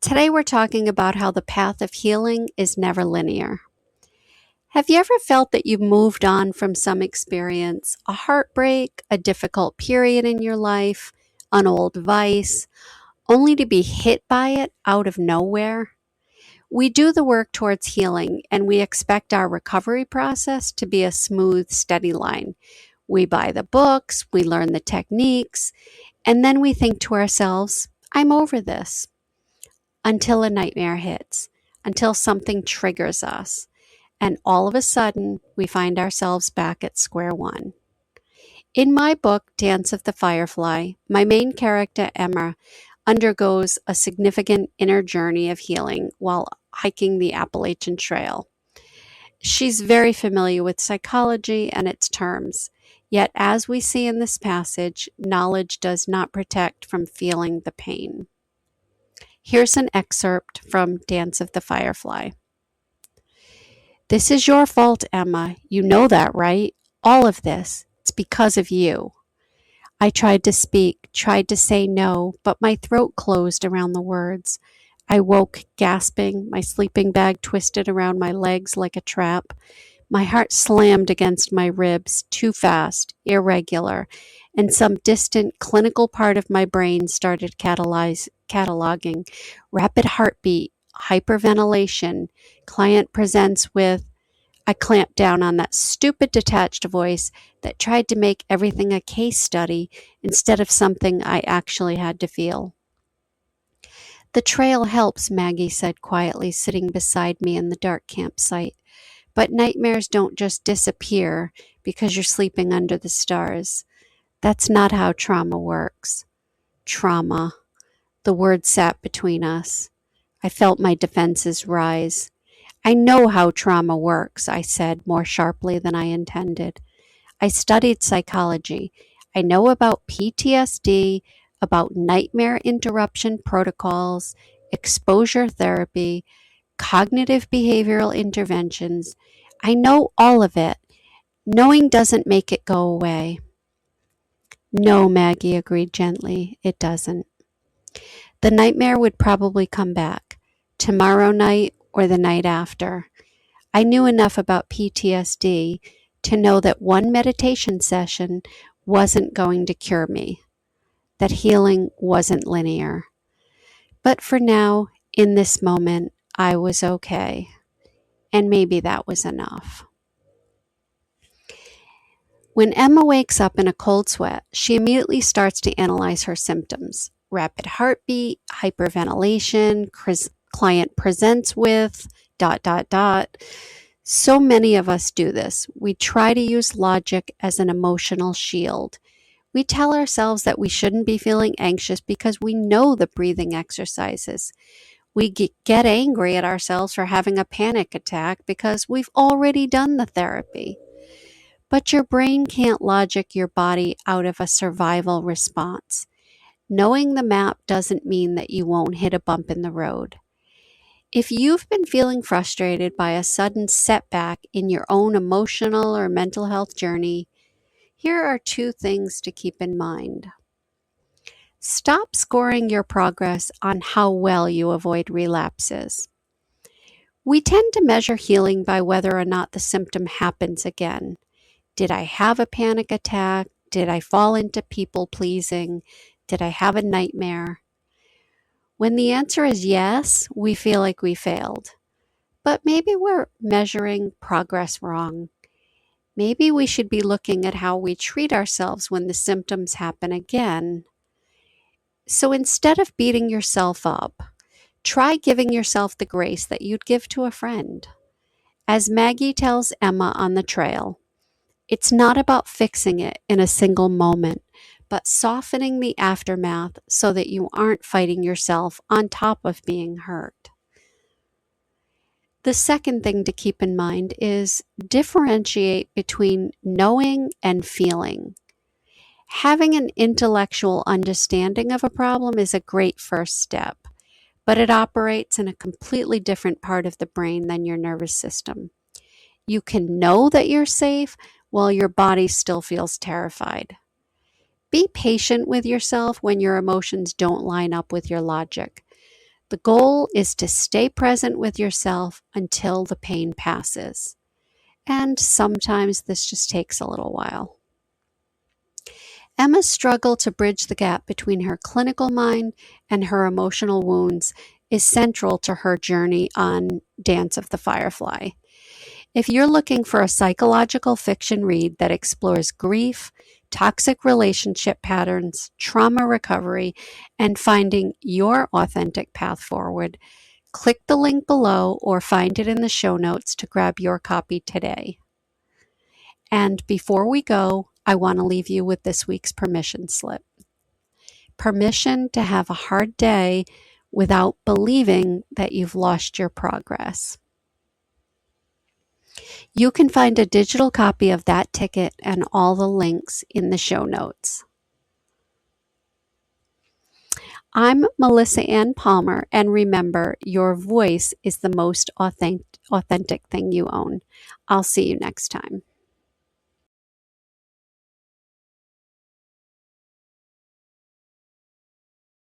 Today we're talking about how the path of healing is never linear. Have you ever felt that you've moved on from some experience, a heartbreak, a difficult period in your life, an old vice, only to be hit by it out of nowhere? We do the work towards healing and we expect our recovery process to be a smooth, steady line. We buy the books, we learn the techniques, and then we think to ourselves, I'm over this. Until a nightmare hits, until something triggers us, and all of a sudden we find ourselves back at square one. In my book, Dance of the Firefly, my main character, Emma, undergoes a significant inner journey of healing while hiking the Appalachian Trail. She's very familiar with psychology and its terms, yet, as we see in this passage, knowledge does not protect from feeling the pain. Here's an excerpt from Dance of the Firefly. This is your fault, Emma. You know that, right? All of this. It's because of you. I tried to speak, tried to say no, but my throat closed around the words. I woke gasping, my sleeping bag twisted around my legs like a trap. My heart slammed against my ribs, too fast, irregular, and some distant clinical part of my brain started cataloging rapid heartbeat, hyperventilation. Client presents with. I clamped down on that stupid detached voice that tried to make everything a case study instead of something I actually had to feel. The trail helps, Maggie said quietly, sitting beside me in the dark campsite. But nightmares don't just disappear because you're sleeping under the stars. That's not how trauma works. Trauma. The word sat between us. I felt my defenses rise. I know how trauma works, I said more sharply than I intended. I studied psychology. I know about PTSD, about nightmare interruption protocols, exposure therapy, cognitive behavioral interventions. I know all of it. Knowing doesn't make it go away. No, Maggie agreed gently, it doesn't. The nightmare would probably come back, tomorrow night or the night after. I knew enough about PTSD to know that one meditation session wasn't going to cure me, that healing wasn't linear. But for now, in this moment, I was okay. And maybe that was enough. When Emma wakes up in a cold sweat, she immediately starts to analyze her symptoms. Rapid heartbeat, hyperventilation, client presents with, ... So many of us do this. We try to use logic as an emotional shield. We tell ourselves that we shouldn't be feeling anxious because we know the breathing exercises. We get angry at ourselves for having a panic attack because we've already done the therapy. But your brain can't logic your body out of a survival response. Knowing the map doesn't mean that you won't hit a bump in the road. If you've been feeling frustrated by a sudden setback in your own emotional or mental health journey, here are two things to keep in mind. Stop scoring your progress on how well you avoid relapses. We tend to measure healing by whether or not the symptom happens again. Did I have a panic attack? Did I fall into people pleasing? Did I have a nightmare? When the answer is yes, we feel like we failed. But maybe we're measuring progress wrong. Maybe we should be looking at how we treat ourselves when the symptoms happen again. So instead of beating yourself up, try giving yourself the grace that you'd give to a friend. As Maggie tells Emma on the trail, it's not about fixing it in a single moment, but softening the aftermath so that you aren't fighting yourself on top of being hurt. The second thing to keep in mind is differentiate between knowing and feeling. Having an intellectual understanding of a problem is a great first step, but it operates in a completely different part of the brain than your nervous system. You can know that you're safe while your body still feels terrified. Be patient with yourself when your emotions don't line up with your logic. The goal is to stay present with yourself until the pain passes. And sometimes this just takes a little while. Emma's struggle to bridge the gap between her clinical mind and her emotional wounds is central to her journey on Dance of the Firefly. If you're looking for a psychological fiction read that explores grief, toxic relationship patterns, trauma recovery, and finding your authentic path forward, click the link below or find it in the show notes to grab your copy today. And before we go, I want to leave you with this week's permission slip. Permission to have a hard day without believing that you've lost your progress. You can find a digital copy of that ticket and all the links in the show notes. I'm Melissa Ann Palmer, and remember, your voice is the most authentic thing you own. I'll see you next time.